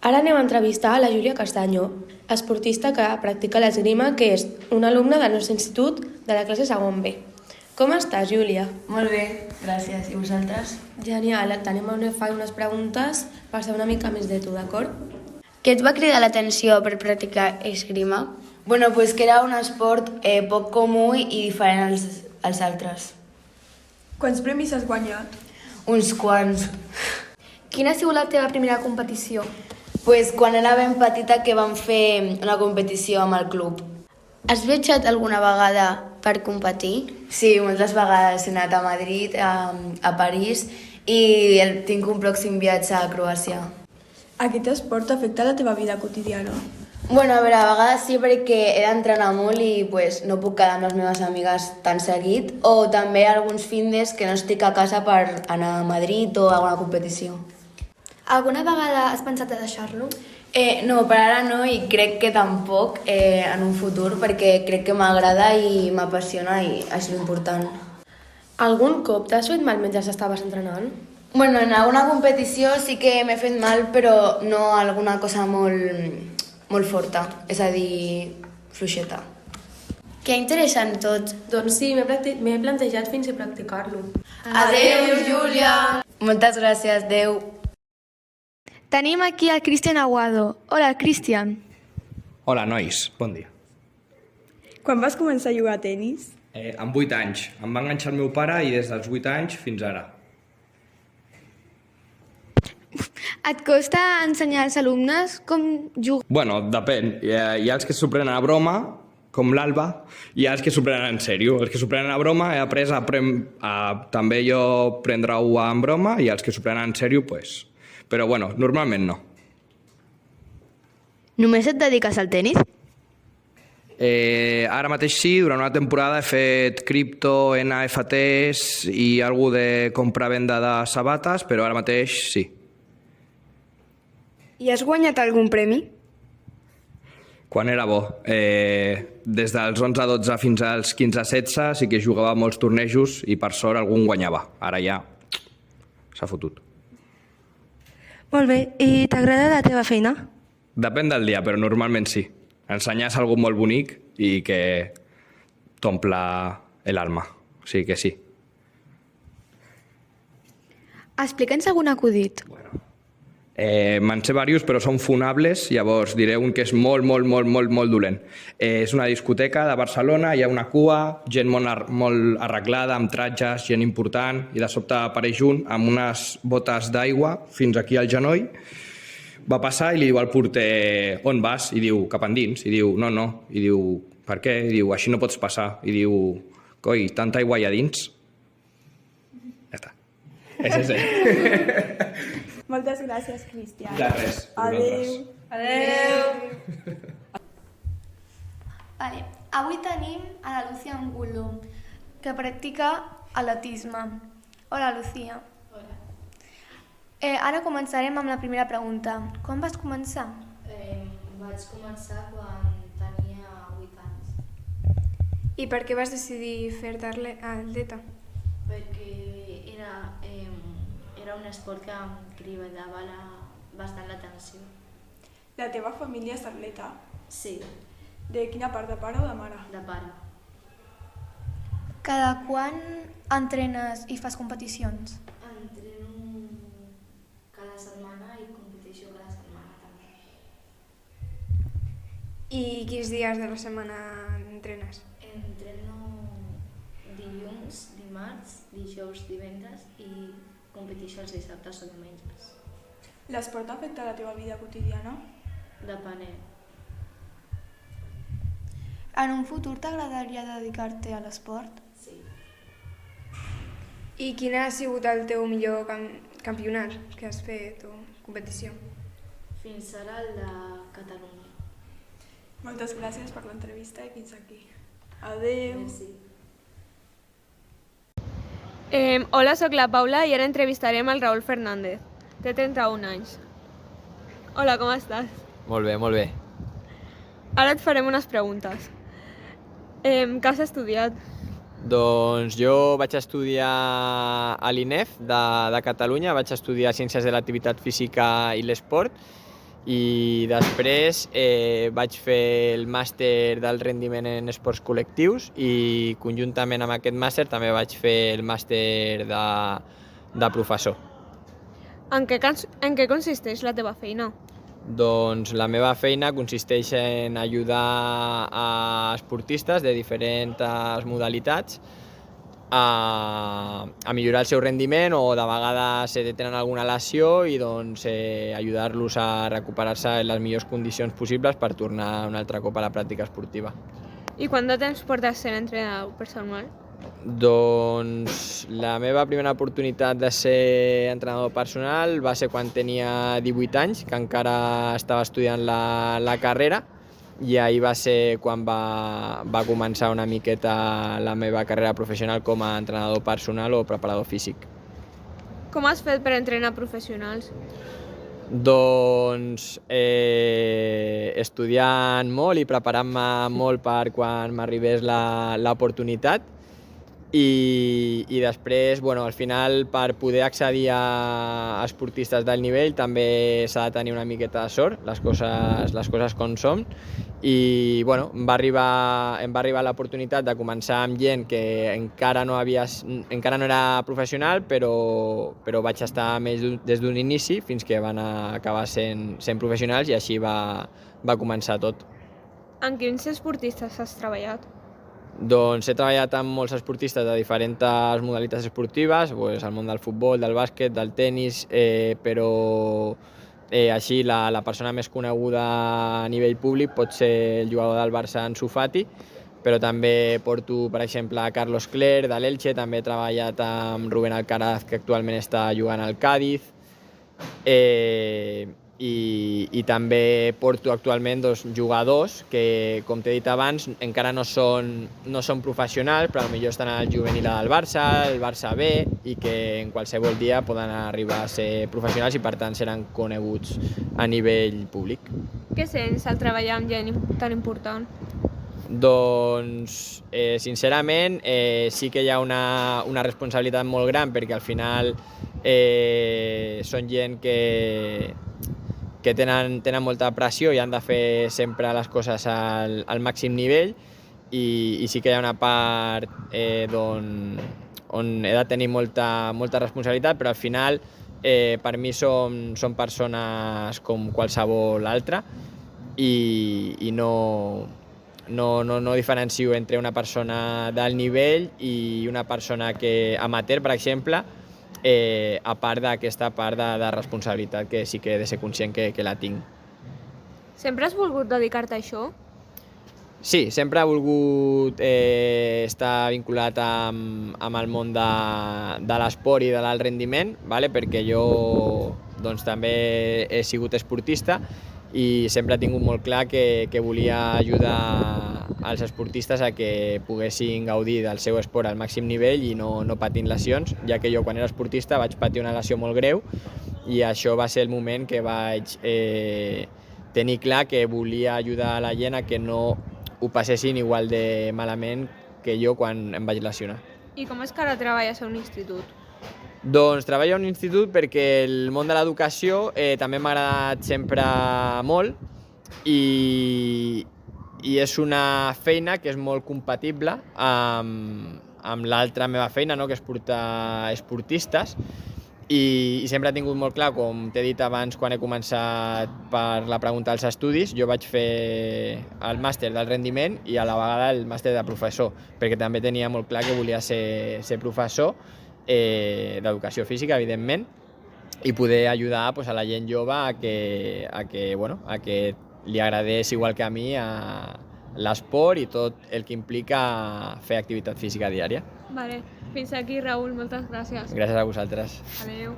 Ara anem a entrevistar a la Júlia Castaño, esportista que practica l'esgrima, que és una alumna del nostre institut de la classe segon B. Com estàs, Júlia? Molt bé, gràcies. I vosaltres? Genial, tenim a fer unes preguntes per saber una mica més de tu, d'acord? Què et va cridar l'atenció per practicar esgrima? Bueno, pues que era un esport poc comú i diferent als altres. Quants premis has guanyat? Uns quants. Quina ha sigut la teva primera competició? Pues quan era ben petita que vam fer una competició amb el club. Has viatjat alguna vegada per competir? Sí, moltes vegades he anat a Madrid, a París i tinc un pròxim viatge a Croàcia. Aquest esport afecta la teva vida quotidiana? Bueno, a veure, a vegades sí perquè he d'entrenar molt i pues, no puc quedar amb les meves amigues tan seguit, o també alguns fitness que no estic a casa per anar a Madrid o a alguna competició. Alguna vegada has pensat a deixar-lo? No, per ara no i crec que tampoc en un futur perquè crec que m'agrada i m'apassiona i és l'important. Algun cop t'has fet mal mentre estaves entrenant? Bueno, en alguna competició sí que m'he fet mal, però no alguna cosa molt forta, és a dir, fluixeta. Que interessant tot. Doncs sí, m'he plantejat fins a practicar-lo. Adéu, Júlia! Moltes gràcies, adéu. Tenim aquí el Cristian Aguado. Hola, Cristian. Hola, nois. Bon dia. Quan vas començar a jugar a tenis? Amb 8 anys. Em va enganxar el meu pare i des dels 8 anys fins ara. Et costa ensenyar als alumnes com jugar? Bueno, depèn. Hi ha els que s'ho prenen a broma, com l'Alba, i hi ha els que s'ho prenen en sèrio. Els que s'ho prenen a broma he après també jo prendre-ho en broma i els que s'ho prenen en sèrio, pues... Però bueno, normalment no. Només et dediques al tenis? Ara mateix sí, durant una temporada he fet cripto, NFTs i alguna de compra-venda de sabates, però ara mateix sí. I has guanyat algun premi? Quan era bo. Des dels 11-12 fins als 15-16 sí que jugava a molts tornejos i per sort algun guanyava. Ara ja s'ha fotut. Molt bé. I t'agrada la teva feina? Depèn del dia, però normalment sí. Ensenyar és algo molt bonic i que t'omple l'alma. O sigui que sí. Explica'ns algun acudit. Me'n sé diversos, però són funables, llavors diré un que és molt dolent. És una discoteca de Barcelona, hi ha una cua, gent molt arreglada, amb tratges, gent important, i de sobte apareix un amb unes botes d'aigua fins aquí al genoll, va passar i li diu al porter, on vas? I diu, cap endins. I diu, no. I diu, per què? I diu, així no pots passar. I diu, coi, tanta aigua hi ha dins? Ja està. És ese. Moltes gràcies, Cristian. De res. Adéu. Adéu! Vale. Avui tenim a la Lucía Angulo, que practica atletisme. Hola, Lucía. Hola. Ara començarem amb la primera pregunta. Quan vas començar? Vaig començar quan tenia 8 anys, I per què vas decidir fer-te atleta? perquè era un esport que em cridava bastant l'atenció. La teva família és atleta? Sí, De quina part, de pare o de mare? de pare. Cada quan entrenes i fas competicions? Entreno cada setmana i competició cada setmana també. I quins dies de la setmana entrenes? Entreno dilluns, dimarts, dijous, divendres i competició els dissabtes o diumenges. L'esport afecta la teva vida quotidiana? Depenent. En un futur t'agradaria dedicar-te a l'esport? Sí. I quin ha sigut el teu millor campionat que has fet o competició? Fins ara el de Catalunya. Moltes gràcies per l'entrevista i fins aquí. Adéu. Merci. Hola, sóc la Paula i ara entrevistarem el Raúl Fernández. Té 31 anys. Hola, com estàs? Molt bé, molt bé. Ara et farem unes preguntes. Què has estudiat? Doncs jo vaig estudiar a l'INEF de Catalunya, vaig estudiar Ciències de l'Activitat Física i l'Esport I després vaig fer el màster del rendiment en esports col·lectius i conjuntament amb aquest màster també vaig fer el màster de professor. En què consisteix la teva feina? Doncs la meva feina consisteix en ajudar a esportistes de diferents modalitats a millorar el seu rendiment o de vegades tenen alguna lesió i doncs ajudar-los a recuperar-se en les millors condicions possibles per tornar un altre cop a la pràctica esportiva. I quant de temps portes sent entrenador personal? Doncs la meva primera oportunitat de ser entrenador personal va ser quan tenia 18 anys, que encara estava estudiant la carrera, i ahir va ser quan va començar una miqueta la meva carrera professional com a entrenador personal o preparador físic. Com has fet per entrenar professionals? Doncs estudiant molt i preparant-me molt per quan m'arribés l'oportunitat i després, al final, per poder accedir a esportistes d'alt nivell també s'ha de tenir una miqueta de sort, les coses com són, i em va arribar l'oportunitat de començar amb gent que encara no era professional, però vaig estar més des d'un inici fins que van acabar sent professionals i així va començar tot. En quins esportistes has treballat? Doncs he treballat amb molts esportistes de diferents modalitats esportives, al món del futbol, del bàsquet, del tennis, però així la persona més coneguda a nivell públic pot ser el jugador del Barça Ansu Fati, però també porto, per exemple, Carlos Cler de l'Elche, també he treballat amb Rubén Alcaraz, que actualment està jugant al Cádiz, i també porto actualment dos jugadors que, com t'he dit abans, encara no són professionals, però potser estan al juvenil del Barça, el Barça B, i que en qualsevol dia poden arribar a ser professionals i per tant seran coneguts a nivell públic. Què sents al treballar amb gent tan important? Doncs, sincerament, sí que hi ha una responsabilitat molt gran perquè al final són gent que tenen molta pressió i han de fer sempre les coses al màxim nivell i sí que hi ha una part on he de tenir molta responsabilitat, però al final per mi són persones com qualsevol altra i no diferencio entre una persona d'alt nivell i una persona amateur, per exemple, a part d'aquesta part de responsabilitat que sí que he de ser conscient que la tinc. Sempre has volgut dedicar-te a això? Sí, sempre he volgut estar vinculat amb el món de l'esport i de l'alt rendiment, perquè jo també he sigut esportista i sempre he tingut molt clar que volia ajudar els esportistes a que poguessin gaudir del seu esport al màxim nivell i no patint lesions, ja que jo quan era esportista vaig patir una lesió molt greu i això va ser el moment que vaig tenir clar que volia ajudar a la gent a que no ho passessin igual de malament que jo quan em vaig lesionar. I com és que ara treballes a un institut? Doncs treballo a un institut perquè el món de l'educació també m'ha agradat sempre molt i és una feina que és molt compatible amb l'altra meva feina, que és portar esportistes, i sempre he tingut molt clar, com t'he dit abans quan he començat per la pregunta dels estudis, jo vaig fer el màster del rendiment i a la vegada el màster de professor, perquè també tenia molt clar que volia ser professor d'educació física, evidentment, i poder ajudar a la gent jove a que li agradés igual que a mi l'esport i tot el que implica fer activitat física diària. Vale. Fins aquí, Raül. Moltes gràcies. Gràcies a vosaltres. Adéu.